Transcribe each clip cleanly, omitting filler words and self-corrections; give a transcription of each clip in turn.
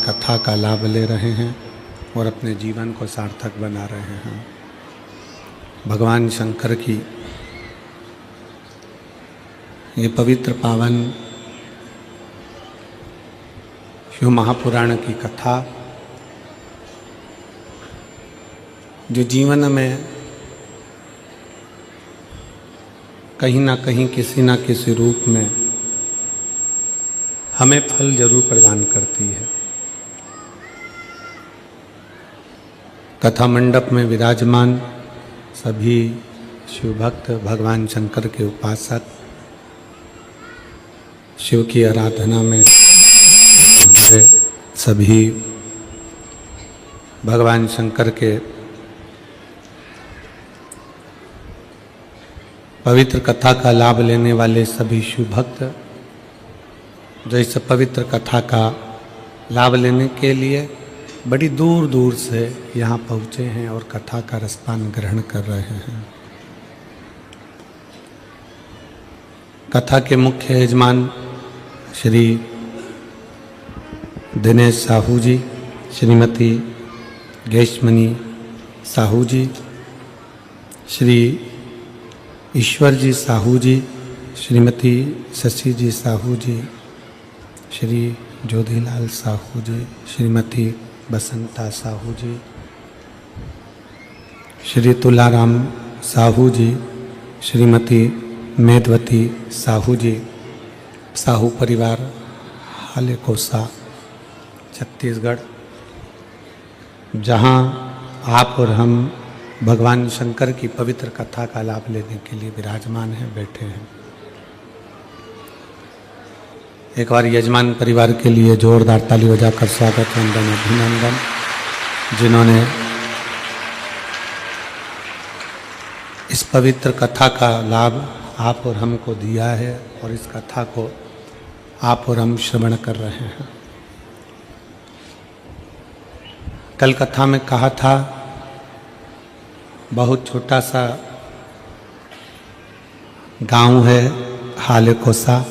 कथा का लाभ ले रहे हैं और अपने जीवन को सार्थक बना रहे हैं। भगवान शंकर की ये पवित्र पावन शिव महापुराण की कथा जो जीवन में कहीं ना कहीं किसी ना किसी रूप में हमें फल जरूर प्रदान करती है। कथा मंडप में विराजमान सभी शिव भक्त, भगवान शंकर के उपासक, शिव की आराधना में सभी भगवान शंकर के पवित्र कथा का लाभ लेने वाले सभी शिव भक्त जो इस पवित्र कथा का लाभ लेने के लिए बड़ी दूर दूर से यहाँ पहुँचे हैं और कथा का रसपान ग्रहण कर रहे हैं। कथा के मुख्य यजमान श्री दिनेश साहू जी, श्रीमती गैशमणि साहू जी, श्री ईश्वर जी साहू जी, श्रीमती शशि जी साहू जी, श्री ज्योतिलाल साहू जी, श्रीमती बसंता साहू जी, श्री तुलाराम साहू जी, श्रीमती मेदवती साहू जी, साहू परिवार हालेकोसा छत्तीसगढ़, जहाँ आप और हम भगवान शंकर की पवित्र कथा का लाभ लेने के लिए विराजमान हैं, बैठे हैं। एक बार यजमान परिवार के लिए जोरदार ताली बजाकर स्वागत, वंदन, अभिनंदन। जिन्होंने इस पवित्र कथा का लाभ आप और हमको दिया है और इस कथा को आप और हम श्रवण कर रहे हैं। कल कथा में कहा था बहुत छोटा सा गांव है हालेकोसा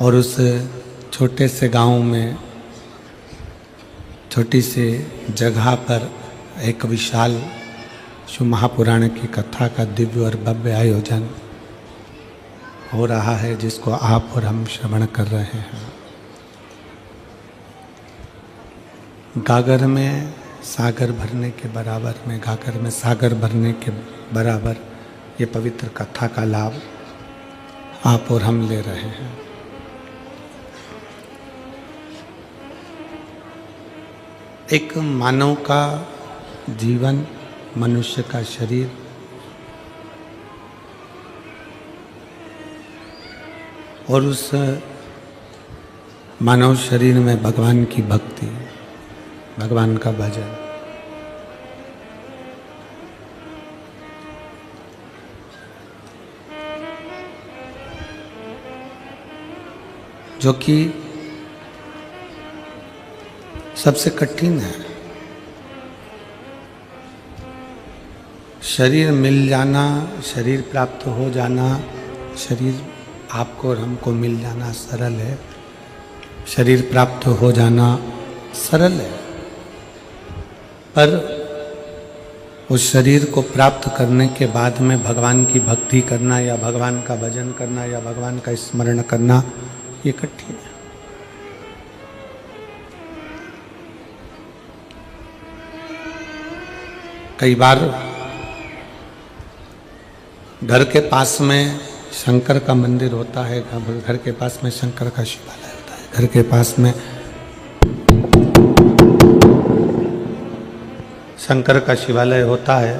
और उस छोटे से गांव में छोटी सी जगह पर एक विशाल शिव महापुराण की कथा का दिव्य और भव्य आयोजन हो रहा है, जिसको आप और हम श्रवण कर रहे हैं। गागर में सागर भरने के बराबर में, गागर में सागर भरने के बराबर ये पवित्र कथा का लाभ आप और हम ले रहे हैं। एक मानव का जीवन, मनुष्य का शरीर और उस मानव शरीर में भगवान की भक्ति, भगवान का भजन, जो कि सबसे कठिन है। शरीर मिल जाना, शरीर प्राप्त हो जाना, शरीर आपको और हमको मिल जाना सरल है, शरीर प्राप्त हो जाना सरल है, पर उस शरीर को प्राप्त करने के बाद में भगवान की भक्ति करना या भगवान का भजन करना या भगवान का स्मरण करना ये कठिन है। कई बार घर के पास में शंकर का मंदिर होता है, घर के पास में शंकर का शिवालय होता है, घर के पास में शंकर का शिवालय होता है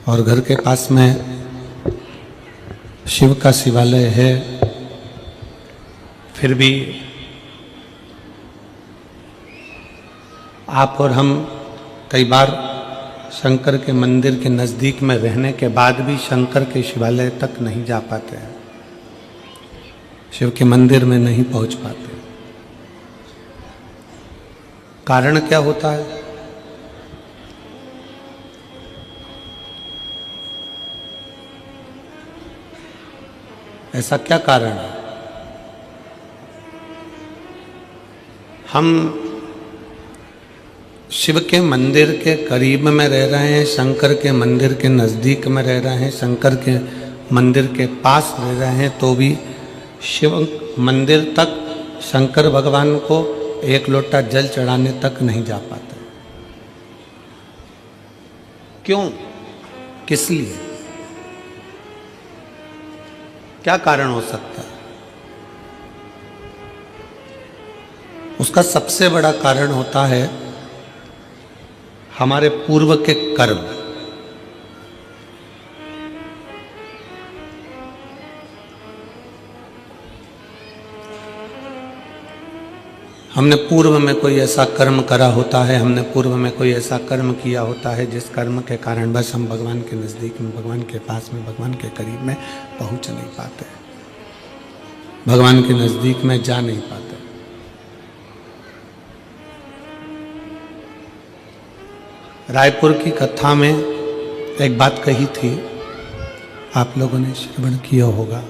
और घर के पास में शिव का शिवालय है, फिर भी आप और हम कई बार शंकर के मंदिर के नज़दीक में रहने के बाद भी शंकर के शिवालय तक नहीं जा पाते हैं, शिव के मंदिर में नहीं पहुंच पाते। कारण क्या होता है? ऐसा क्या कारण है? हम शिव के मंदिर के करीब में रह रहे हैं, शंकर के मंदिर के नज़दीक में रह रहे हैं, शंकर के मंदिर के पास रह रहे हैं, तो भी शिव मंदिर तक शंकर भगवान को एक लोटा जल चढ़ाने तक नहीं जा पाते। क्यों? किस लिए? क्या कारण हो सकता है? उसका सबसे बड़ा कारण होता है हमारे पूर्व के कर्म। हमने पूर्व में कोई ऐसा कर्म करा होता है, हमने पूर्व में कोई ऐसा कर्म किया होता है जिस कर्म के कारण बस हम भगवान के नज़दीक में, भगवान के पास में, भगवान के करीब में पहुंच नहीं पाते, भगवान के नज़दीक में जा नहीं पाते। रायपुर की कथा में एक बात कही थी, आप लोगों ने श्रवण किया होगा।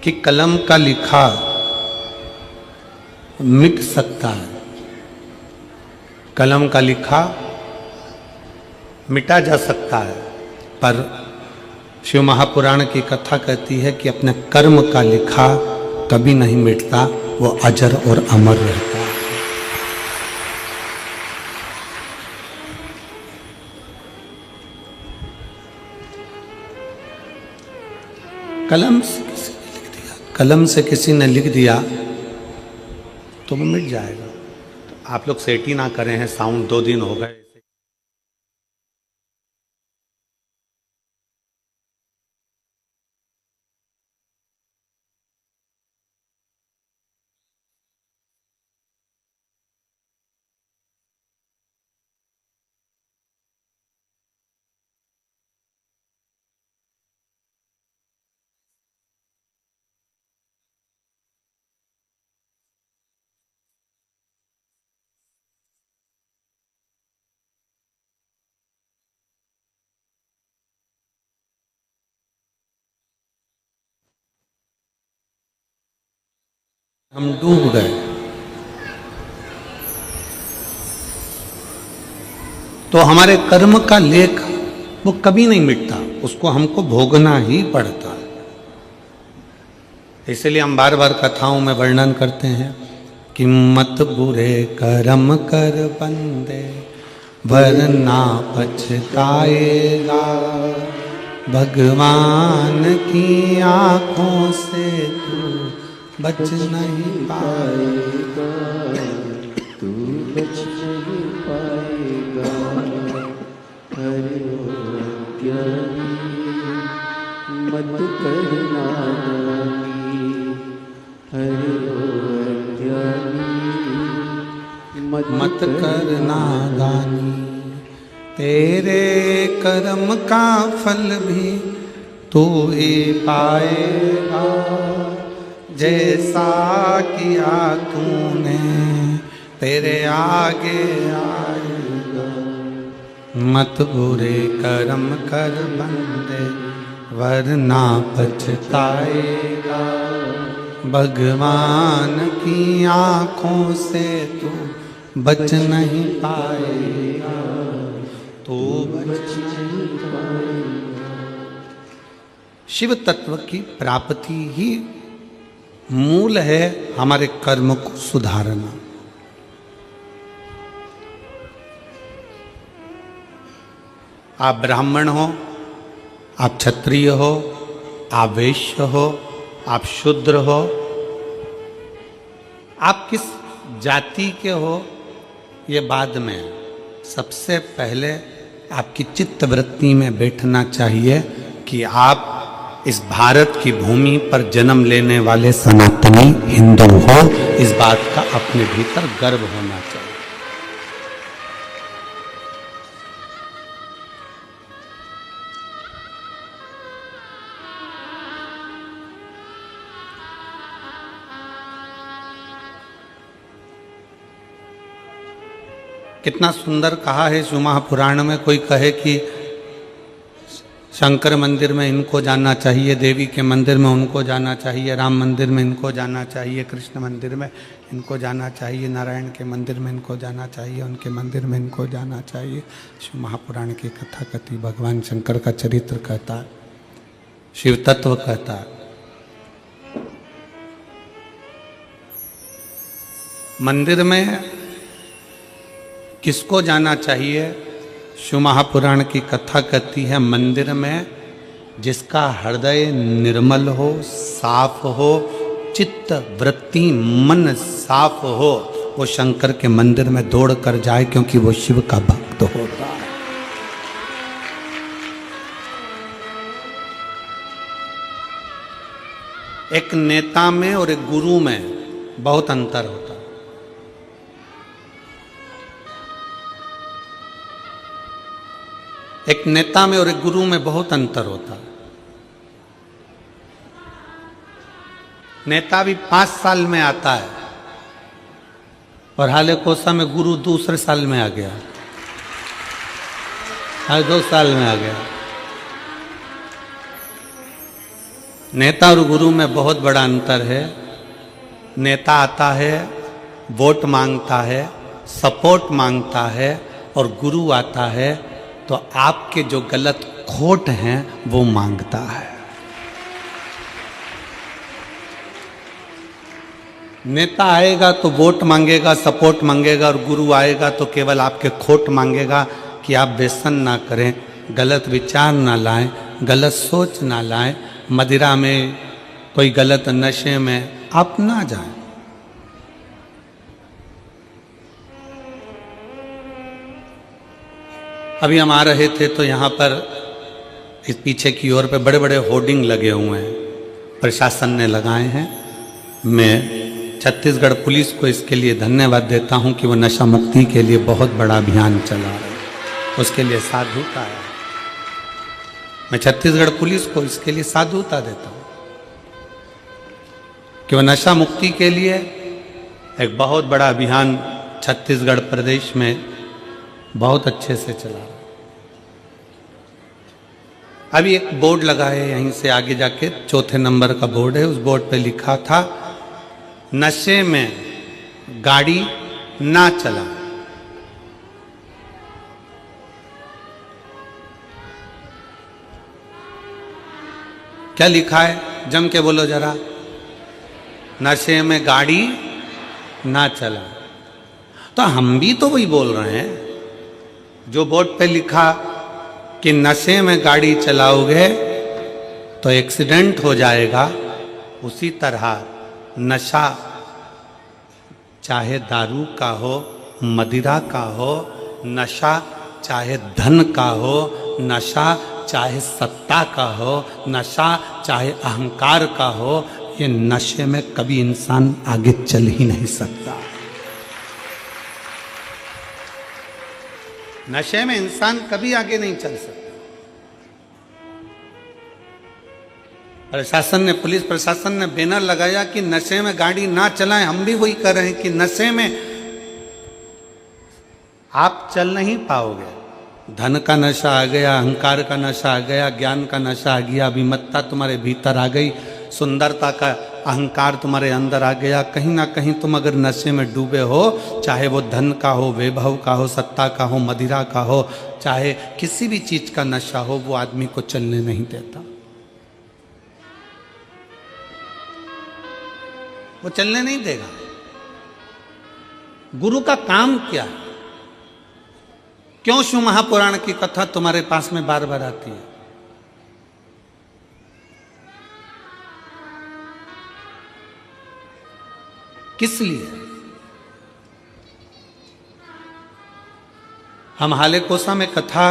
कि कलम का लिखा मिट सकता है, कलम का लिखा मिटा जा सकता है, पर शिव महापुराण की कथा कहती है कि अपने कर्म का लिखा कभी नहीं मिटता, वो अजर और अमर रहता है। कलम से किसी ने लिख दिया, कलम से किसी ने लिख दिया तो वो मिट जाएगा। तो आप लोग सेट ही ना करें हैं, साउंड 2 दिन हो गए। हम डूब गए तो हमारे कर्म का लेख वो कभी नहीं मिटता, उसको हमको भोगना ही पड़ता है। इसलिए हम बार बार कथाओं में वर्णन करते हैं कि मत बुरे कर्म कर बंदे वरना पछताएगा, भगवान की आंखों से तू बच नहीं पाएगा, तू बच नहीं पाएगा। हरि ज्ञानी मत करना दानी, हरि ज्ञानी मत करना दानी, तेरे कर्म का फल भी तू ही पाएगा, जैसा किया तूने तेरे आगे आएगा। मत बुरे कर्म कर बंदे वरना पछताएगा, भगवान की आंखों से तू बच नहीं पाएगा, तू बच नहीं पाएगा। शिव तत्व की प्राप्ति ही मूल है हमारे कर्म को सुधारना। आप ब्राह्मण हो, आप क्षत्रिय हो, आप वैश्य हो, आप शूद्र हो, आप किस जाति के हो ये बाद में है। सबसे पहले आपकी चित्त वृत्ति में बैठना चाहिए कि आप इस भारत की भूमि पर जन्म लेने वाले सनातनी हिंदू हो। इस बात का अपने भीतर गर्व होना चाहिए। कितना सुंदर कहा है शिव महापुराण में। कोई कहे कि शंकर मंदिर में इनको जाना चाहिए, देवी के मंदिर में उनको जाना चाहिए, राम मंदिर में इनको जाना चाहिए, कृष्ण मंदिर में इनको जाना चाहिए, नारायण के मंदिर में इनको जाना चाहिए, उनके मंदिर में इनको जाना चाहिए। शिव महापुराण की कथा कथी भगवान शंकर का चरित्र कहता है, शिव तत्व कहता है। मंदिर में किसको जाना चाहिए? शिव महापुराण की कथा कहती है मंदिर में जिसका हृदय निर्मल हो, साफ हो, चित्त वृत्ति मन साफ हो, वो शंकर के मंदिर में दौड़ कर जाए, क्योंकि वो शिव का भक्त होता है। एक नेता में और एक गुरु में बहुत अंतर होता है। एक नेता में और एक गुरु में बहुत अंतर होता है। नेता भी 5 साल में आता है और हाले कोसा में गुरु दूसरे साल में आ गया, हर 2 साल में आ गया। नेता और गुरु में बहुत बड़ा अंतर है। नेता आता है, वोट मांगता है, सपोर्ट मांगता है, और गुरु आता है तो आपके जो गलत खोट हैं वो मांगता है। नेता आएगा तो वोट मांगेगा, सपोर्ट मांगेगा, और गुरु आएगा तो केवल आपके खोट मांगेगा कि आप व्यसन ना करें, गलत विचार ना लाएं, गलत सोच ना लाएं, मदिरा में कोई गलत नशे में आप ना जाएं। अभी हम आ रहे थे तो यहाँ पर इस पीछे की ओर पे बड़े बड़े होर्डिंग लगे हुए हैं, प्रशासन ने लगाए हैं। मैं छत्तीसगढ़ पुलिस को इसके लिए धन्यवाद देता हूँ कि वो नशा मुक्ति के लिए बहुत बड़ा अभियान चला रहे हैं, उसके लिए साधुता है। मैं छत्तीसगढ़ पुलिस को इसके लिए साधुता देता हूँ कि वो नशा मुक्ति के लिए एक बहुत बड़ा अभियान छत्तीसगढ़ प्रदेश में बहुत अच्छे से चला। अभी एक बोर्ड लगा है यहीं से आगे जाके, 4थे नंबर का बोर्ड है, उस बोर्ड पे लिखा था नशे में गाड़ी ना चला। क्या लिखा है? जम के बोलो जरा। नशे में गाड़ी ना चला। तो हम भी तो वही बोल रहे हैं जो बोर्ड पे लिखा कि नशे में गाड़ी चलाओगे तो एक्सीडेंट हो जाएगा, उसी तरह नशा चाहे दारू का हो, मदिरा का हो, नशा चाहे धन का हो, नशा चाहे सत्ता का हो, नशा चाहे अहंकार का हो, ये नशे में कभी इंसान आगे चल ही नहीं सकता। नशे में इंसान कभी आगे नहीं चल सकता। प्रशासन ने, पुलिस प्रशासन ने बैनर लगाया कि नशे में गाड़ी ना चलाएं। हम भी वही कर रहे हैं कि नशे में आप चल नहीं पाओगे। धन का नशा आ गया, अहंकार का नशा आ गया, ज्ञान का नशा आ गया, अभिमत्ता तुम्हारे भीतर आ गई, सुंदरता का अहंकार तुम्हारे अंदर आ गया। कहीं ना कहीं तुम अगर नशे में डूबे हो, चाहे वो धन का हो, वैभव का हो, सत्ता का हो, मदिरा का हो, चाहे किसी भी चीज का नशा हो, वो आदमी को चलने नहीं देता। वो चलने नहीं देगा। गुरु का काम क्या है? क्यों शिव महापुराण की कथा तुम्हारे पास में बार बार आती है? किस लिए? हम हाले कोसा में कथा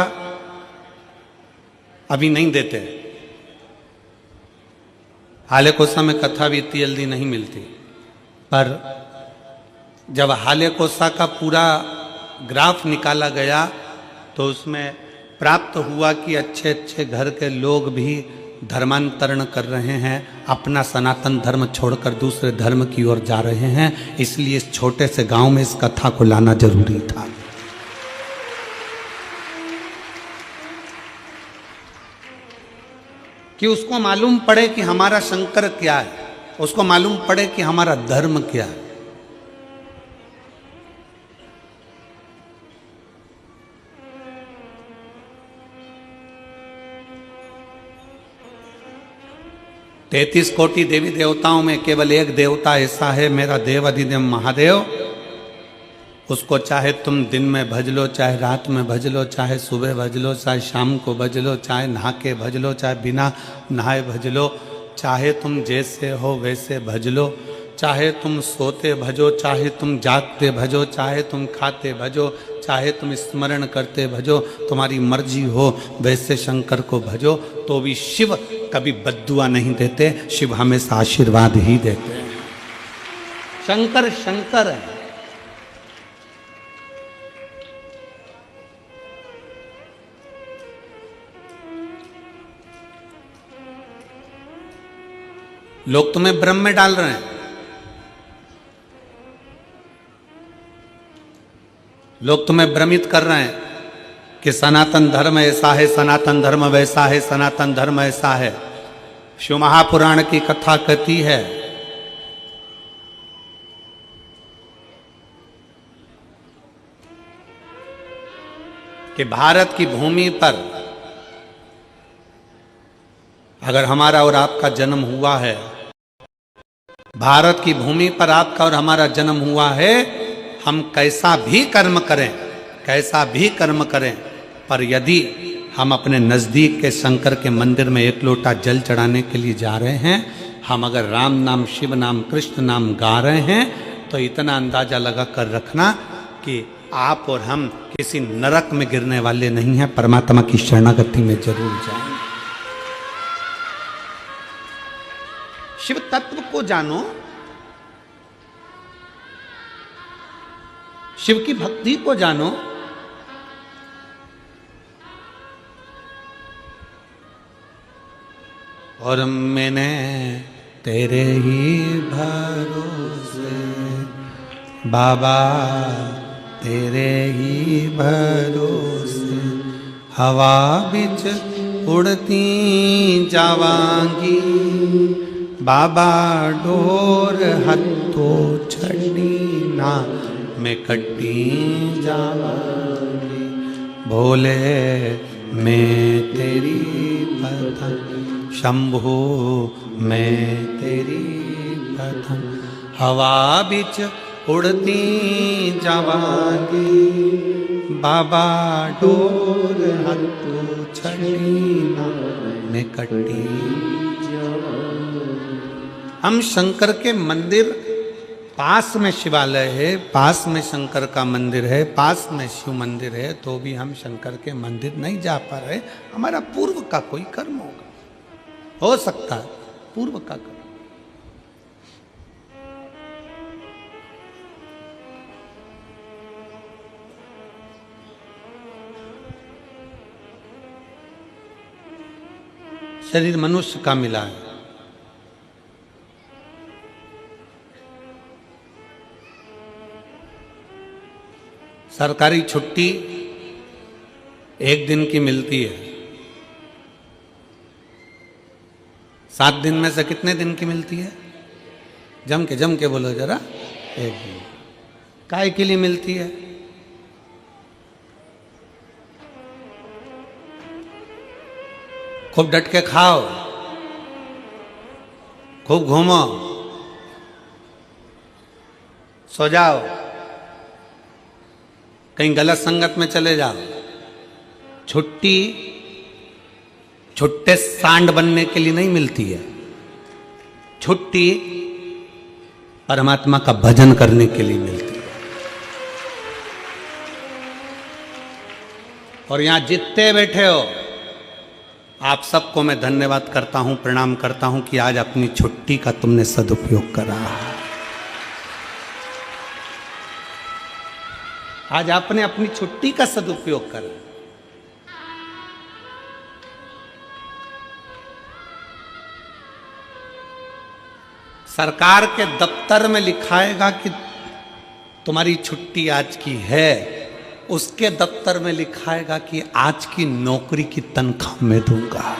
अभी नहीं देते। हाले कोसा में कथा भी इतनी जल्दी नहीं मिलती, पर जब हाले कोसा का पूरा ग्राफ निकाला गया तो उसमें प्राप्त हुआ कि अच्छे अच्छे घर के लोग भी धर्मांतरण कर रहे हैं, अपना सनातन धर्म छोड़कर दूसरे धर्म की ओर जा रहे हैं। इसलिए इस छोटे से गांव में इस कथा को लाना जरूरी था। कि उसको मालूम पड़े कि हमारा शंकर क्या है, उसको मालूम पड़े कि हमारा धर्म क्या है। तैतीस कोटि देवी देवताओं में केवल एक देवता ऐसा है, मेरा देव अधिदेव महादेव। उसको चाहे तुम दिन में भज लो, चाहे रात में भज लो, चाहे सुबह भज लो, चाहे शाम को भज लो, चाहे नहा के भज लो, चाहे बिना नहाए भज लो, चाहे तुम जैसे हो वैसे भज लो, चाहे तुम सोते भजो, चाहे तुम जागते भजो, चाहे तुम खाते भजो, चाहे तुम स्मरण करते भजो, तुम्हारी मर्जी हो वैसे शंकर को भजो। तो भी शिव कभी बद्दुआ नहीं देते, शिव हमेशा आशीर्वाद ही देते हैं। शंकर शंकर है। लोग तुम्हें भ्रम में डाल रहे हैं, लोग तुम्हें भ्रमित कर रहे हैं कि सनातन धर्म ऐसा है, सनातन धर्म वैसा है, सनातन धर्म ऐसा है। शिव महापुराण की कथा कहती है कि भारत की भूमि पर अगर हमारा और आपका जन्म हुआ है, भारत की भूमि पर आपका और हमारा जन्म हुआ है, हम कैसा भी कर्म करें, कैसा भी कर्म करें, पर यदि हम अपने नज़दीक के शंकर के मंदिर में एक लोटा जल चढ़ाने के लिए जा रहे हैं, हम अगर राम नाम, शिव नाम, कृष्ण नाम गा रहे हैं, तो इतना अंदाजा लगा कर रखना कि आप और हम किसी नरक में गिरने वाले नहीं हैं, परमात्मा की शरणागति में जरूर जाएंगे। शिव तत्व को जानो, शिव की भक्ति को जानो। और मैंने तेरे ही भरोसे बाबा, तेरे ही भरोसे हवा बिच उड़ती जावांगी, बाबा डोर हथो छड़ी ना मैं कटी जावांगी, भोले मैं तेरी पतन, शंभु मैं तेरी पतन, हवा बिच उड़ती जावांगी, बाबा डोर हथो छड़ी ना मैं कटी। हम शंकर के मंदिर, पास में शिवालय है, पास में शंकर का मंदिर है, पास में शिव मंदिर है, तो भी हम शंकर के मंदिर नहीं जा पा रहे। हमारा पूर्व का कोई कर्म होगा, हो सकता है पूर्व का कर्म। शरीर मनुष्य का मिला है, सरकारी छुट्टी एक दिन की मिलती है, 7 दिन में से कितने दिन की मिलती है? जम के बोलो जरा। एक दिन। काय के लिए मिलती है? खूब डट के खाओ, खूब घूमो, सो जाओ, कहीं गलत संगत में चले जाओ। छुट्टी छुट्टे सांड बनने के लिए नहीं मिलती है, छुट्टी परमात्मा का भजन करने के लिए मिलती है। और यहां जितने बैठे हो, आप सबको मैं धन्यवाद करता हूं, प्रणाम करता हूं कि आज अपनी छुट्टी का तुमने सदुपयोग करा। आज आपने अपनी छुट्टी का सदुपयोग करा। सरकार के दफ्तर में लिखाएगा कि तुम्हारी छुट्टी आज की है, उसके दफ्तर में लिखाएगा कि आज की नौकरी की तनख्वाह मैं दूंगा।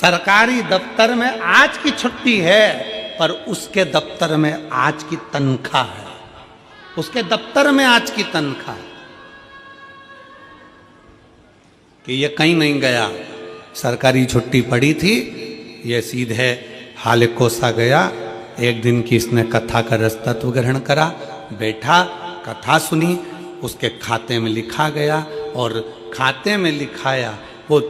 सरकारी दफ्तर में आज की छुट्टी है, पर उसके दफ्तर में आज की तनख्वाह है। उसके दफ्तर में आज की तनख्वाह है कि ये कहीं नहीं गया, सरकारी छुट्टी पड़ी थी, ये सीधे हालेकोसा गया। एक दिन की इसने कथा का रसतत्व ग्रहण करा, बैठा, कथा सुनी, उसके खाते में लिखा गया और खाते में लिखाया, वो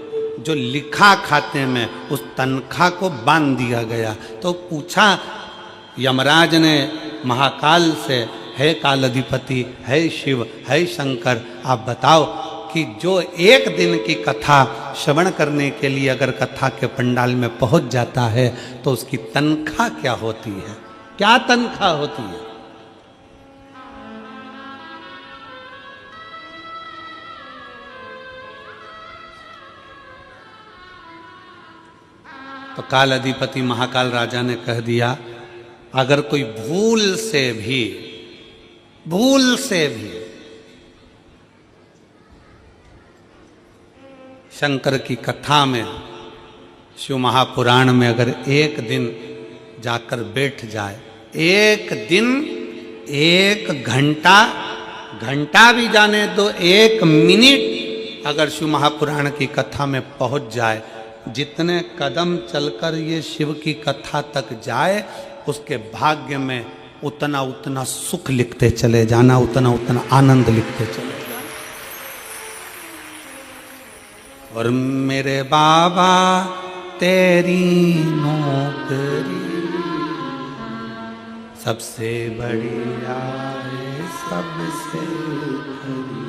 जो लिखा खाते में उस तनख्वाह को बांध दिया गया। तो पूछा यमराज ने महाकाल से, है काल अधिपति, है शिव, है शंकर, आप बताओ कि जो एक दिन की कथा श्रवण करने के लिए अगर कथा के पंडाल में पहुंच जाता है तो उसकी तनख्वाह क्या होती है? क्या तनख्वाह होती है? तो काल अधिपति महाकाल राजा ने कह दिया, अगर कोई भूल से भी शंकर की कथा में, शिव महापुराण में अगर एक दिन जाकर बैठ जाए, एक दिन, एक घंटा भी जाने दो, एक मिनट अगर शिव महापुराण की कथा में पहुंच जाए, जितने कदम चलकर ये शिव की कथा तक जाए, उसके भाग्य में उतना उतना सुख लिखते चले जाना, उतना उतना आनंद लिखते चले जाना। और मेरे बाबा तेरी नौकरी सबसे बढ़िया है, सबसे खरी,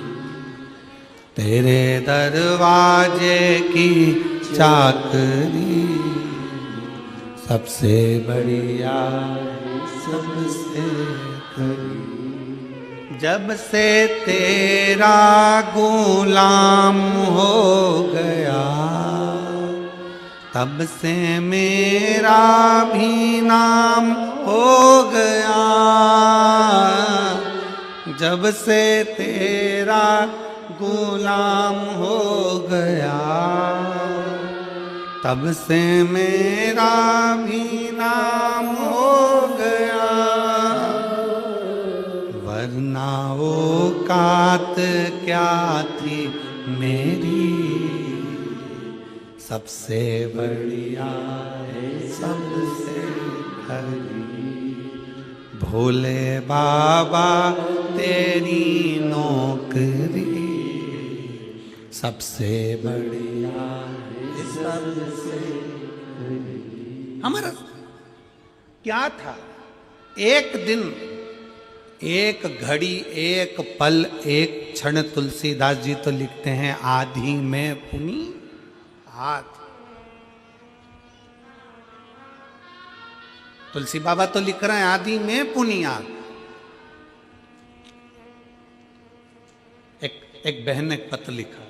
तेरे दरवाजे की चाकरी सबसे बढ़िया है, सबसे खरी। जब से तेरा गुलाम हो गया, तब से मेरा भी नाम हो गया। जब से तेरा गुलाम हो गया, तब से मेरा भी नाम हो गया। वरना औकात क्या थी मेरी, सबसे बढ़िया है, सबसे खरी। भोले बाबा तेरी नौकरी सबसे बढ़िया है, सबसे खरी। हमारा क्या था? एक दिन, एक घड़ी, एक पल, एक क्षण। तुलसीदास जी तो लिखते हैं, आधी में पुनी हाथ। तुलसी बाबा तो लिख रहे हैं, आधी में पुनी हाथ। एक बहन ने एक पत्र लिखा,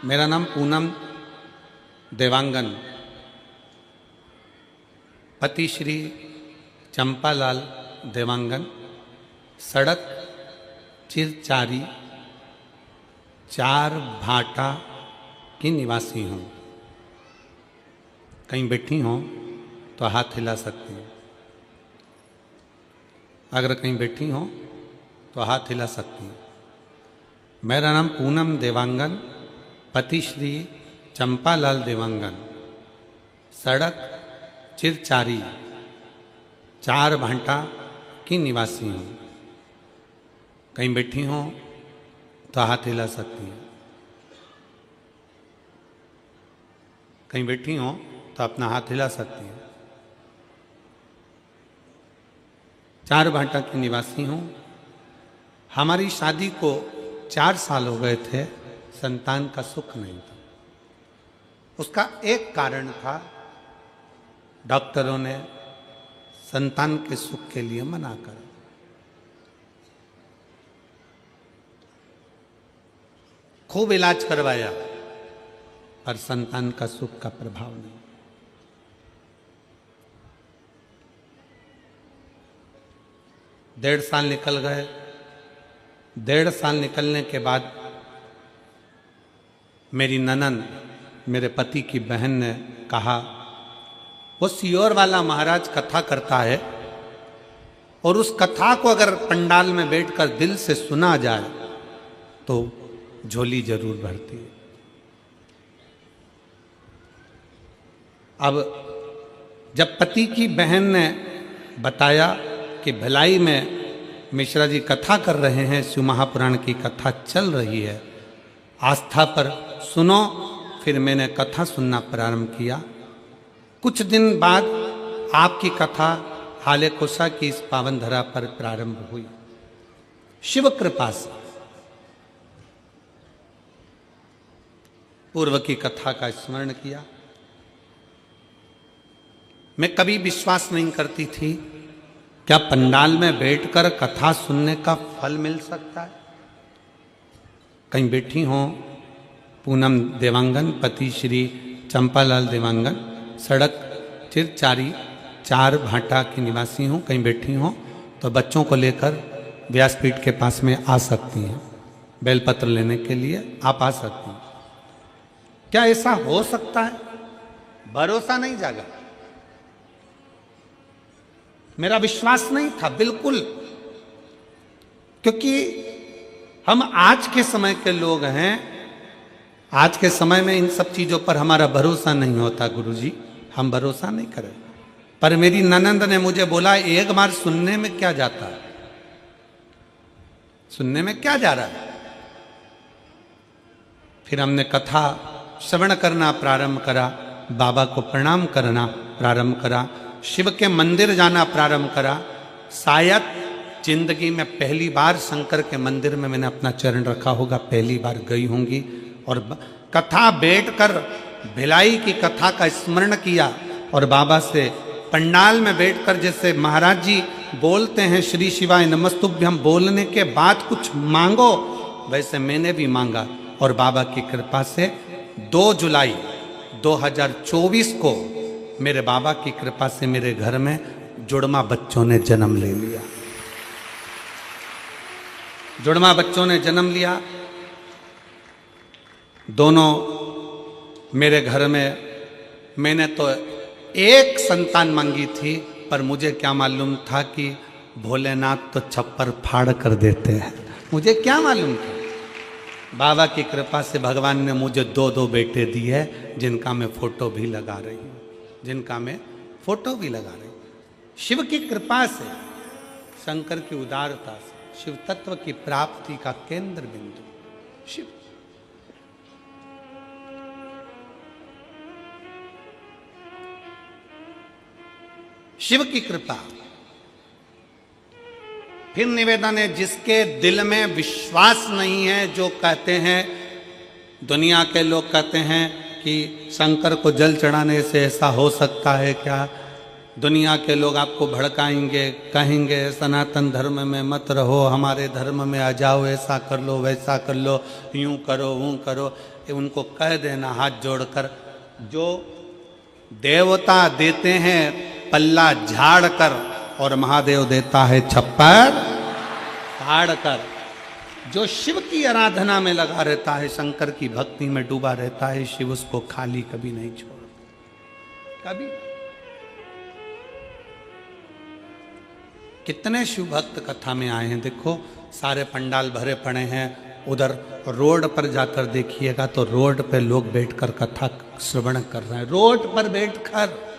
मेरा नाम पूनम देवांगन, पति श्री चंपालाल देवांगन, सड़क चिरचारी 4 भाटा की निवासी हूँ। कहीं बैठी हो तो हाथ हिला सकती हैं। अगर कहीं बैठी हो तो हाथ हिला सकती हैं। मेरा नाम पूनम देवांगन, पति श्री चंपालाल देवांगन, सड़क चिरचारी 4 भाटा की निवासी हूँ। कहीं बैठी हो तो हाथ हिला सकती हैं। कहीं बैठी हो तो अपना हाथ हिला सकती हैं। 4 भाटा की निवासी हूँ। हमारी शादी को 4 साल हो गए थे, संतान का सुख नहीं था। उसका एक कारण था डॉक्टरों ने संतान के सुख के लिए मना कर, खूब इलाज करवाया, पर संतान का सुख का प्रभाव नहीं। डेढ़ साल निकल गए। 1.5 साल निकलने के बाद मेरी ननंद, मेरे पति की बहन ने कहा, वो सियोर वाला महाराज कथा करता है और उस कथा को अगर पंडाल में बैठकर दिल से सुना जाए तो झोली जरूर भरती है। अब जब पति की बहन ने बताया कि भिलाई में मिश्रा जी कथा कर रहे हैं, शिव महापुराण की कथा चल रही है, आस्था पर सुनो, फिर मैंने कथा सुनना प्रारंभ किया। कुछ दिन बाद आपकी कथा हाले कोसा की इस पावन धरा पर प्रारंभ हुई। शिव कृपा से पूर्व की कथा का स्मरण किया। मैं कभी विश्वास नहीं करती थी क्या पंडाल में बैठकर कथा सुनने का फल मिल सकता है। कहीं बैठी हो पूनम देवांगन, पति श्री चंपालाल देवांगन, सड़क चिरचारी 4 भाटा की निवासी हूँ, कहीं बैठी हो तो बच्चों को लेकर व्यासपीठ के पास में आ सकती हैं, बेलपत्र लेने के लिए आप आ सकती हैं। क्या ऐसा हो सकता है? भरोसा नहीं जागा, मेरा विश्वास नहीं था बिल्कुल, क्योंकि हम आज के समय के लोग हैं। आज के समय में इन सब चीजों पर हमारा भरोसा नहीं होता गुरुजी, हम भरोसा नहीं करें। पर मेरी ननंद ने मुझे बोला, एक बार सुनने में क्या जाता है, सुनने में क्या जा रहा है। फिर हमने कथा श्रवण करना प्रारंभ करा, बाबा को प्रणाम करना प्रारंभ करा, शिव के मंदिर जाना प्रारंभ करा। शायद जिंदगी में पहली बार शंकर के मंदिर में मैंने अपना चरण रखा होगा, पहली बार गई होंगी। और कथा बैठकर भिलाई की कथा का स्मरण किया और बाबा से पंडाल में बैठकर जैसे महाराज जी बोलते हैं श्री शिवाय नमस्तुभ्यम, बोलने के बाद कुछ मांगो, वैसे मैंने भी मांगा। और बाबा की कृपा से 2 जुलाई 2024 को मेरे बाबा की कृपा से मेरे घर में जुड़वा बच्चों ने जन्म ले लिया। जुड़वा बच्चों ने जन्म लिया। दोनों मेरे घर में, मैंने तो एक संतान मांगी थी, पर मुझे क्या मालूम था कि भोलेनाथ तो छप्पर फाड़ कर देते हैं, मुझे क्या मालूम था। बाबा की कृपा से भगवान ने मुझे 2 बेटे दिए, जिनका मैं फोटो भी लगा रही हूँ, जिनका मैं फोटो भी लगा रही हूँ। शिव की कृपा से, शंकर की उदारता से, शिव तत्व की प्राप्ति का केंद्र बिंदु शिव। शिव की कृपा। फिर निवेदन है, जिसके दिल में विश्वास नहीं है, जो कहते हैं, दुनिया के लोग कहते हैं कि शंकर को जल चढ़ाने से ऐसा हो सकता है क्या, दुनिया के लोग आपको भड़काएंगे, कहेंगे सनातन धर्म में मत रहो, हमारे धर्म में आ जाओ, ऐसा कर लो वैसा कर लो, यूं करो वो करो। उनको कह देना हाथ जोड़कर, जो देवता देते हैं पल्ला झाड़ कर और महादेव देता है छप्पर फाड़ कर। जो शिव की आराधना में लगा रहता है, शंकर की भक्ति में डूबा रहता है, शिव उसको खाली कभी नहीं छोड़ता, कभी। कितने शिव भक्त कथा में आए हैं, देखो सारे पंडाल भरे पड़े हैं। उधर रोड पर जाकर देखिएगा तो रोड पे लोग बैठकर कथा श्रवण कर रहे हैं, रोड पर बैठकर।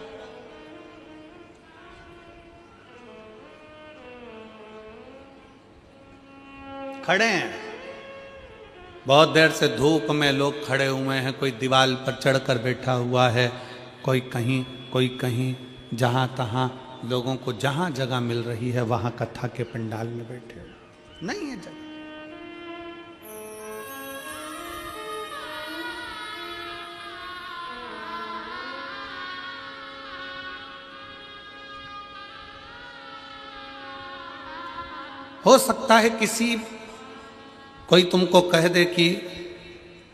खड़े हैं, बहुत देर से धूप में लोग खड़े हुए हैं, कोई दीवार पर चढ़कर बैठा हुआ है, कोई कहीं, जहां तहां लोगों को जहां जगह मिल रही है वहां कथा के पंडाल में बैठे नहीं है जगह। हो सकता है किसी कोई तुमको कह दे कि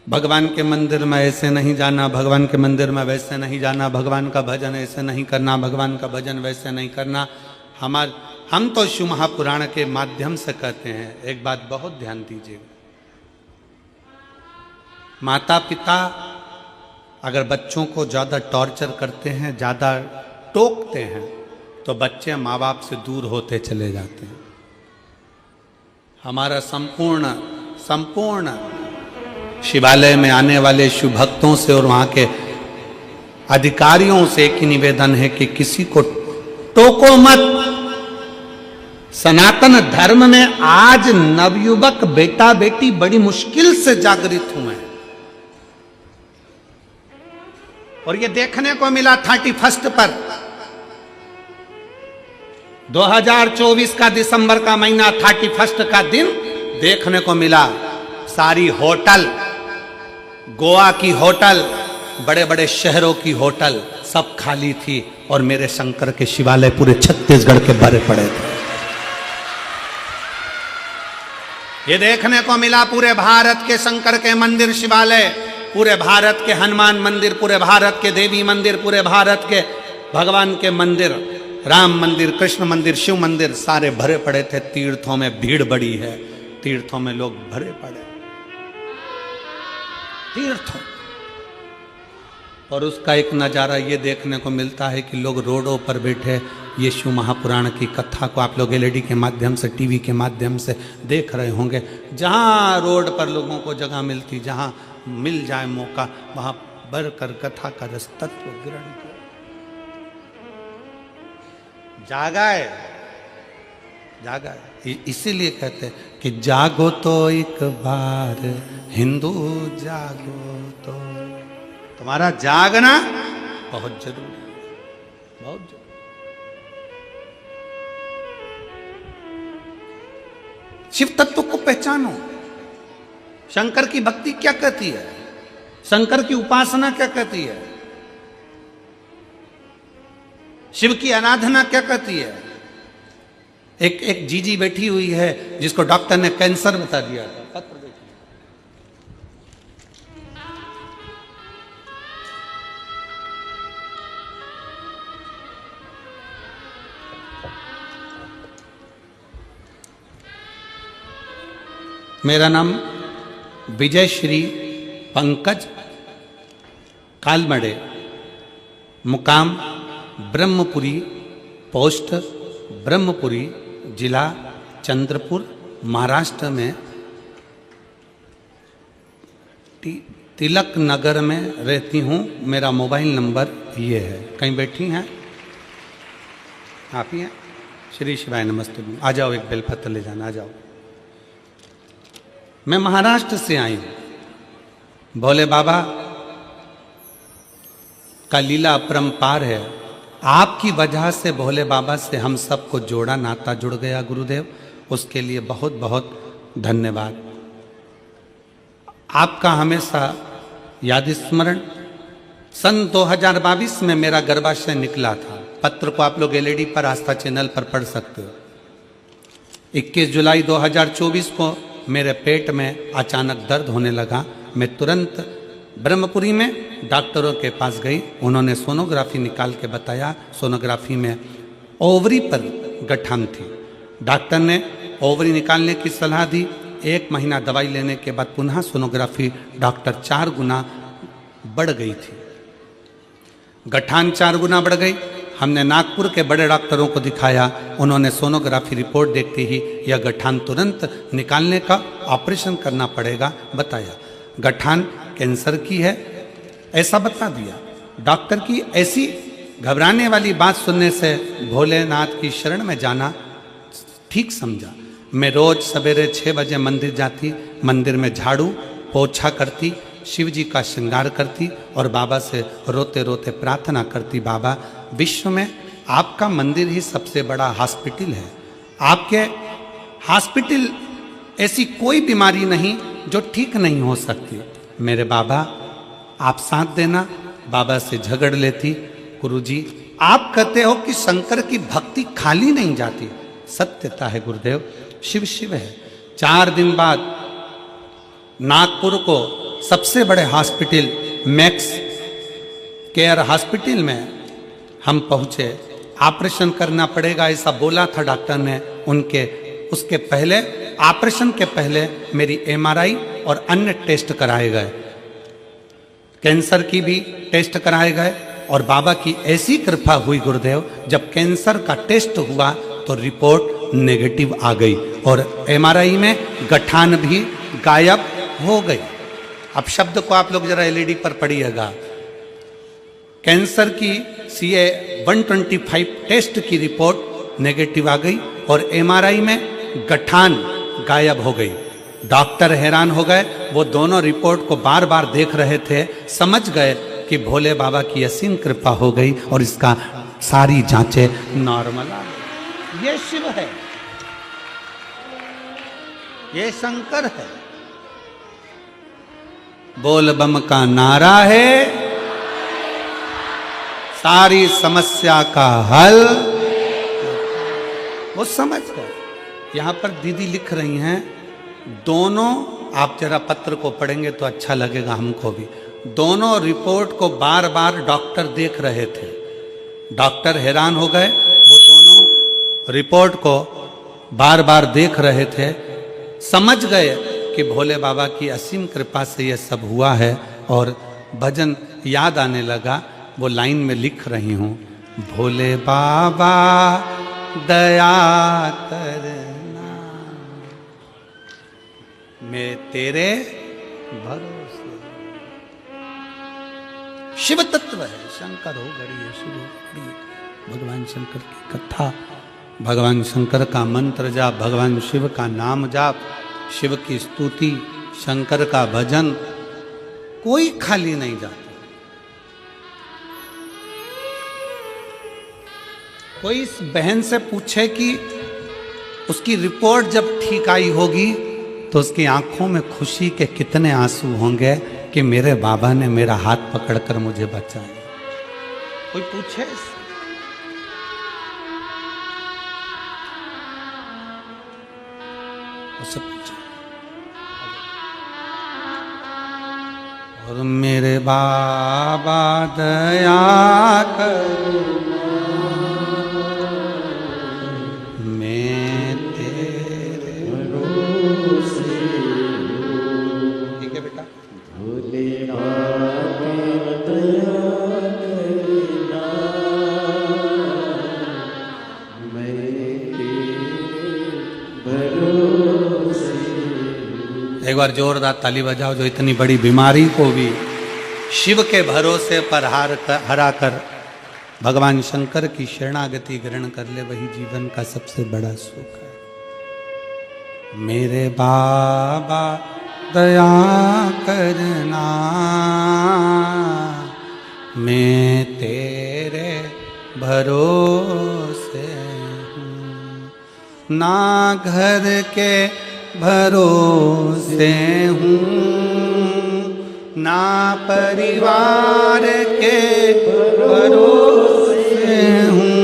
भगवान के मंदिर में ऐसे नहीं जाना, भगवान के मंदिर में वैसे नहीं जाना, भगवान का भजन ऐसे नहीं करना, भगवान का भजन वैसे नहीं करना। हम तो शिव महापुराण के माध्यम से कहते हैं, एक बात बहुत ध्यान दीजिएगा, माता पिता अगर बच्चों को ज़्यादा टॉर्चर करते हैं, ज़्यादा टोकते हैं, तो बच्चे माँ बाप से दूर होते चले जाते हैं। हमारा संपूर्ण शिवालय में आने वाले शिव भक्तों से और वहाँ के अधिकारियों से एक ही निवेदन है कि किसी को टोको मत। सनातन धर्म में आज नवयुवक बेटा बेटी बड़ी मुश्किल से जागृत हुए हैं, और ये देखने को मिला 31 पर 2024 का दिसंबर का महीना 31 का दिन देखने को मिला। सारी होटल, गोवा की होटल, बड़े बड़े शहरों की होटल सब खाली थी, और मेरे शंकर के शिवालय पूरे छत्तीसगढ़ के भरे पड़े थे। ये देखने को मिला पूरे भारत के शंकर के मंदिर शिवालय, पूरे भारत के हनुमान मंदिर, पूरे भारत के देवी मंदिर, पूरे भारत के भगवान के मंदिर, राम मंदिर, कृष्ण मंदिर, शिव मंदिर सारे भरे पड़े थे। तीर्थों में भीड़ बड़ी है, तीर्थों में लोग भरे पड़े, तीर्थों। और उसका एक नज़ारा ये देखने को मिलता है कि लोग रोडों पर बैठे ये शिव महापुराण की कथा को आप लोग एलईडी के माध्यम से, टीवी के माध्यम से देख रहे होंगे। जहाँ रोड पर लोगों को जगह मिलती, जहाँ मिल जाए मौका, वहाँ बढ़कर कथा का रस तत्व ग्रहण करो। जागाए, जागाए। इसीलिए कहते हैं कि जागो तो एक बार हिंदू, जागो तो। तुम्हारा जागना बहुत जरूरी है, बहुत जरूरी। शिव तत्व को पहचानो। शंकर की भक्ति क्या कहती है, शंकर की उपासना क्या कहती है, शिव की आराधना क्या कहती है। एक जीजी बैठी हुई है जिसको डॉक्टर ने कैंसर बता दिया था, पत्र देखिए। मेरा नाम विजय श्री पंकज कालमड़े, मुकाम ब्रह्मपुरी, पोस्ट ब्रह्मपुरी, जिला चंद्रपुर, महाराष्ट्र में तिलक नगर में रहती हूँ। मेरा मोबाइल नंबर ये है। कहीं बैठी हैं आप ही हैं? श्री शिवाय नमस्ते। आ जाओ, एक बेलपत्र ले जाना, आ जाओ। मैं महाराष्ट्र से आई हूँ। भोले बाबा का लीला अपरंपार है। आपकी वजह से भोले बाबा से हम सबको जोड़ा, नाता जुड़ गया गुरुदेव, उसके लिए बहुत बहुत धन्यवाद। आपका हमेशा याद स्मरण। सन 2022 में मेरा गर्भाशय निकला था। पत्र को आप लोग एलईडी पर आस्था चैनल पर पढ़ सकते हो। 21 जुलाई 2024 को मेरे पेट में अचानक दर्द होने लगा। मैं तुरंत ब्रह्मपुरी में डॉक्टरों के पास गई। उन्होंने सोनोग्राफी निकाल के बताया, सोनोग्राफी में ओवरी पर गठान थी। डॉक्टर ने ओवरी निकालने की सलाह दी। 1 महीना दवाई लेने के बाद पुनः सोनोग्राफी डॉक्टर 4 गुना बढ़ गई थी। गठान 4 गुना बढ़ गई। हमने नागपुर के बड़े डॉक्टरों को दिखाया। उन्होंने सोनोग्राफी रिपोर्ट देखते ही यह गठान तुरंत निकालने का ऑपरेशन करना पड़ेगा बताया। गठान कैंसर की है ऐसा बता दिया। डॉक्टर की ऐसी घबराने वाली बात सुनने से भोलेनाथ की शरण में जाना ठीक समझा। मैं रोज सवेरे 6 बजे मंदिर जाती, मंदिर में झाड़ू पोछा करती, शिव जी का श्रृंगार करती और बाबा से रोते रोते प्रार्थना करती, बाबा विश्व में आपका मंदिर ही सबसे बड़ा हॉस्पिटल है। आपके हॉस्पिटल ऐसी कोई बीमारी नहीं जो ठीक नहीं हो सकती। मेरे बाबा आप साथ देना। बाबा से झगड़ लेती, गुरुजी आप कहते हो कि शंकर की भक्ति खाली नहीं जाती। सत्यता है गुरुदेव, शिव शिव है। 4 दिन बाद नागपुर को सबसे बड़े हॉस्पिटल मैक्स केयर हॉस्पिटल में हम पहुंचे। ऑपरेशन करना पड़ेगा ऐसा बोला था डॉक्टर ने। उसके पहले, ऑपरेशन के पहले मेरी एमआरआई और अन्य टेस्ट कराए गए, कैंसर की भी टेस्ट कराए गए। और बाबा की ऐसी कृपा हुई गुरुदेव, जब कैंसर का टेस्ट हुआ तो रिपोर्ट नेगेटिव आ गई और एमआरआई में गठान भी गायब हो गई। अब शब्द को आप लोग जरा एलईडी पर पढ़िएगा। कैंसर की CA 125 टेस्ट की रिपोर्ट नेगेटिव आ गई और एमआरआई में गठान गायब हो गई। डॉक्टर हैरान हो गए। वो दोनों रिपोर्ट को बार बार देख रहे थे, समझ गए कि भोले बाबा की असीम कृपा हो गई और इसका सारी जांचें नॉर्मल आ गई। ये शिव है, ये शंकर है। बोल बम का नारा है, सारी समस्या का हल। वो समझ गए। यहां पर दीदी लिख रही हैं, दोनों, आप जरा पत्र को पढ़ेंगे तो अच्छा लगेगा हमको भी। दोनों रिपोर्ट को बार बार डॉक्टर देख रहे थे। डॉक्टर हैरान हो गए। वो दोनों रिपोर्ट को बार बार देख रहे थे, समझ गए कि भोले बाबा की असीम कृपा से यह सब हुआ है। और भजन याद आने लगा। वो लाइन में लिख रही हूं, भोले बाबा दया करना, मैं तेरे भरोसे। शिव तत्व है, शंकर हो गढ़िए, शिव हो गढ़िए। भगवान शंकर की कथा, भगवान शंकर का मंत्र जाप, भगवान शिव का नाम जाप, शिव की स्तुति, शंकर का भजन, कोई खाली नहीं जाता। कोई इस बहन से पूछे कि उसकी रिपोर्ट जब ठीक आई होगी तो उसकी आंखों में खुशी के कितने आंसू होंगे कि मेरे बाबा ने मेरा हाथ पकड़कर मुझे बचाया। कोई पूछे उससे पूछे। और मेरे बाबा दया करो, मैं तेरे भरोसे। ठीक है बेटा। भोले बाबा दया करना, मैं तेरे भरोसे। एक बार जोरदार ताली बजाओ जो इतनी बड़ी बीमारी को भी शिव के भरोसे पर हरा कर भगवान शंकर की शरणागति ग्रहण कर ले, वही जीवन का सबसे बड़ा सुख है। मेरे बाबा दया करना, मैं तेरे भरोसे हूँ, ना घर के भरोसे हूँ, ना परिवार के भरोसे हूँ,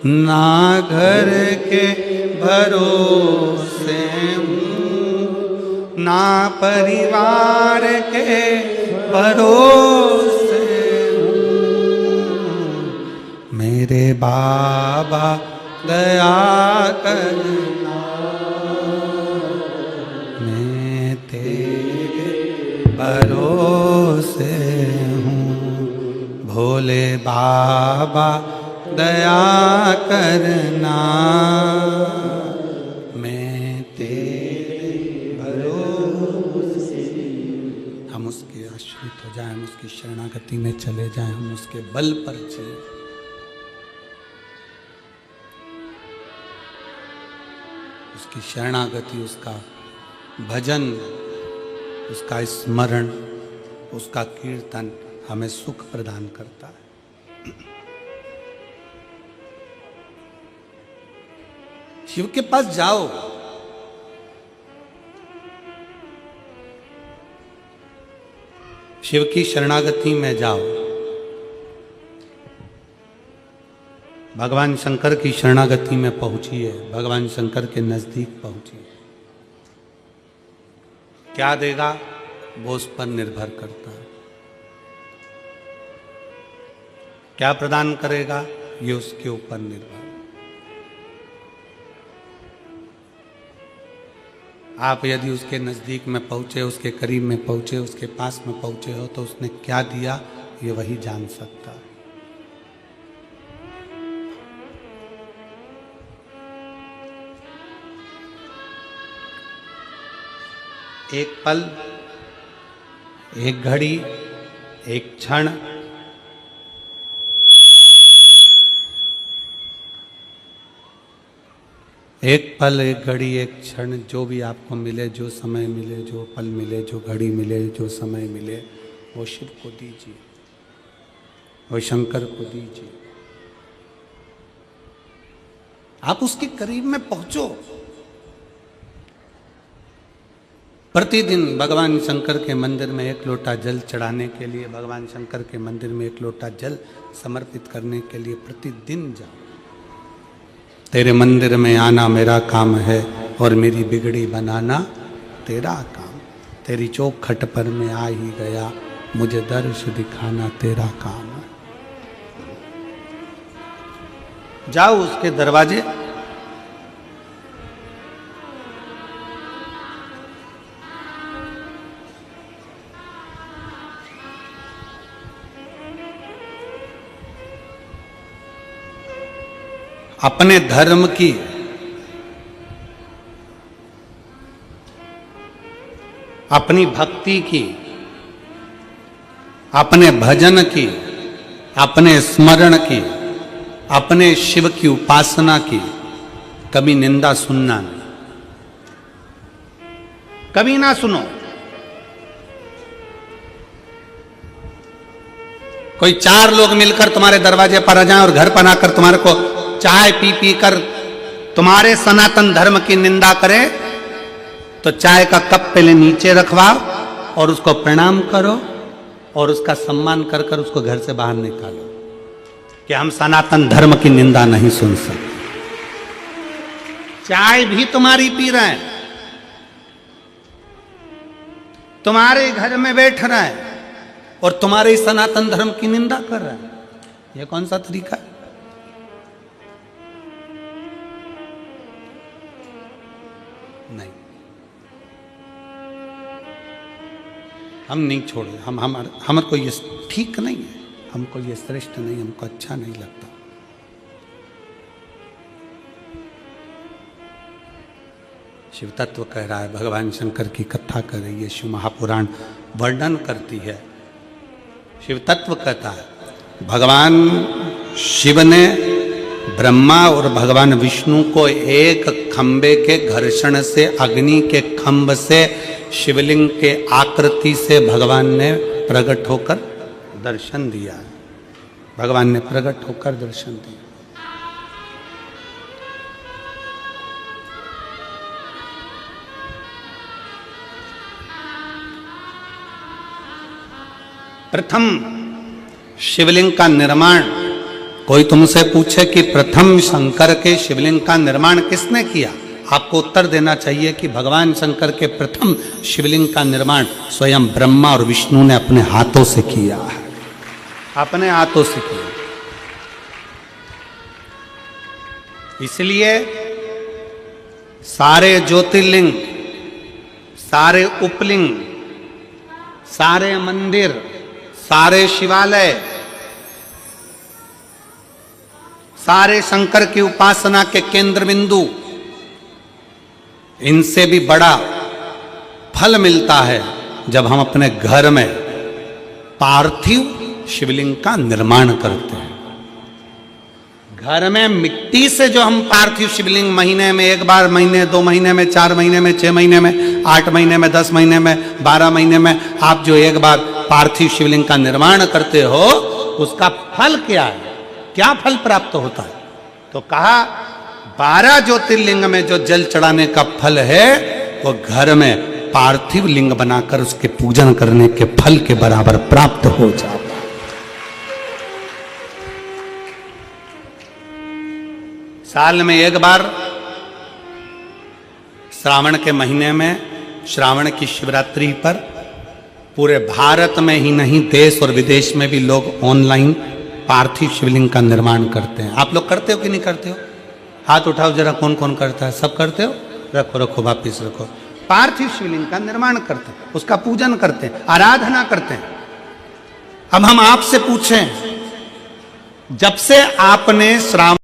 ना घर के भरोसे हूँ, ना परिवार के भरोसे हूँ। मेरे बाबा दया करना, मैं तेरे भरोसे हूँ। भोले बाबा दया करना, मैं तेरे भरोसे। हम उसके आश्रित हो जाएं, हम उसकी शरणागति में चले जाएं, हम उसके बल पर चलें। उसकी शरणागति, उसका भजन, उसका स्मरण, उसका कीर्तन हमें सुख प्रदान करता है। शिव के पास जाओ, शिव की शरणागति में जाओ। भगवान शंकर की शरणागति में पहुंचिए, भगवान शंकर के नजदीक पहुंचिए। क्या देगा वो उस पर निर्भर करता है। क्या प्रदान करेगा ये उसके ऊपर निर्भर। आप यदि उसके नजदीक में पहुंचे, उसके करीब में पहुंचे, उसके पास में पहुंचे हो तो उसने क्या दिया ये वही जान सकता है। एक पल, एक घड़ी, एक क्षण, एक पल, एक घड़ी, एक क्षण, जो भी आपको मिले, जो समय मिले, जो पल मिले, जो घड़ी मिले, जो समय मिले, वो शिव को दीजिए, वो शंकर को दीजिए। आप उसके करीब में पहुंचो। प्रतिदिन भगवान शंकर के मंदिर में एक लोटा जल चढ़ाने के लिए, भगवान शंकर के मंदिर में एक लोटा जल समर्पित करने के लिए प्रतिदिन जाओ। तेरे मंदिर में आना मेरा काम है और मेरी बिगड़ी बनाना तेरा काम। तेरी चौखट पर मैं आ ही गया, मुझे दर्श दिखाना तेरा काम है। जाओ उसके दरवाजे, अपने धर्म की, अपनी भक्ति की, अपने भजन की, अपने स्मरण की, अपने शिव की उपासना की कभी निंदा सुनना नहीं, कभी ना सुनो। कोई चार लोग मिलकर तुम्हारे दरवाजे पर आ जाएं और घर पर आकर तुम्हारे को चाय पी पी कर तुम्हारे सनातन धर्म की निंदा करे तो चाय का कप पहले नीचे रखवाओ और उसको प्रणाम करो और उसका सम्मान कर कर उसको घर से बाहर निकालो कि हम सनातन धर्म की निंदा नहीं सुन सकते। चाय भी तुम्हारी पी रहे हैं, तुम्हारे घर में बैठ रहे हैं और तुम्हारे सनातन धर्म की निंदा कर रहे हैं। यह कौन सा तरीका है? नहीं, हम नहीं छोड़े। हमर को ये ठीक नहीं है, हमको ये श्रेष्ठ नहीं, हमको अच्छा नहीं लगता। शिव तत्व कह रहा है, भगवान शंकर की कथा कर रही है, शिव महापुराण वर्णन करती है। शिव तत्व कहता है भगवान शिव ने ब्रह्मा और भगवान विष्णु को एक खंबे के घर्षण से, अग्नि के खंभ से, शिवलिंग के आकृति से भगवान ने प्रकट होकर दर्शन दिया। भगवान ने प्रकट होकर दर्शन दिया। प्रथम शिवलिंग का निर्माण, कोई तुमसे पूछे कि प्रथम शंकर के शिवलिंग का निर्माण किसने किया, आपको उत्तर देना चाहिए कि भगवान शंकर के प्रथम शिवलिंग का निर्माण स्वयं ब्रह्मा और विष्णु ने अपने हाथों से किया है, अपने हाथों से किया। इसलिए सारे ज्योतिर्लिंग, सारे उपलिंग, सारे मंदिर, सारे शिवालय, सारे शंकर की उपासना के केंद्र बिंदु, इनसे भी बड़ा फल मिलता है जब हम अपने घर में पार्थिव शिवलिंग का निर्माण करते हैं। घर में मिट्टी से जो हम पार्थिव शिवलिंग महीने में एक बार, महीने 2 महीने में, 4 महीने में, 6 महीने में, 8 महीने में, 10 महीने में, 12 महीने में आप जो एक बार पार्थिव शिवलिंग का निर्माण करते हो, उसका फल क्या है, क्या फल प्राप्त होता है? तो कहा 12 ज्योतिर्लिंग में जो जल चढ़ाने का फल है वो घर में पार्थिव लिंग बनाकर उसके पूजन करने के फल के बराबर प्राप्त हो जाता है। साल में एक बार श्रावण के महीने में, श्रावण की शिवरात्रि पर पूरे भारत में ही नहीं देश और विदेश में भी लोग ऑनलाइन पार्थिव शिवलिंग का निर्माण करते हैं। आप लोग करते हो कि नहीं करते हो? हाथ उठाओ जरा, कौन कौन करता है? सब करते हो? रखो रखो, वापिस रखो। पार्थिव शिवलिंग का निर्माण करते हैं, उसका पूजन करते हैं, आराधना करते हैं। अब हम आपसे पूछें, जब से आपने श्रावण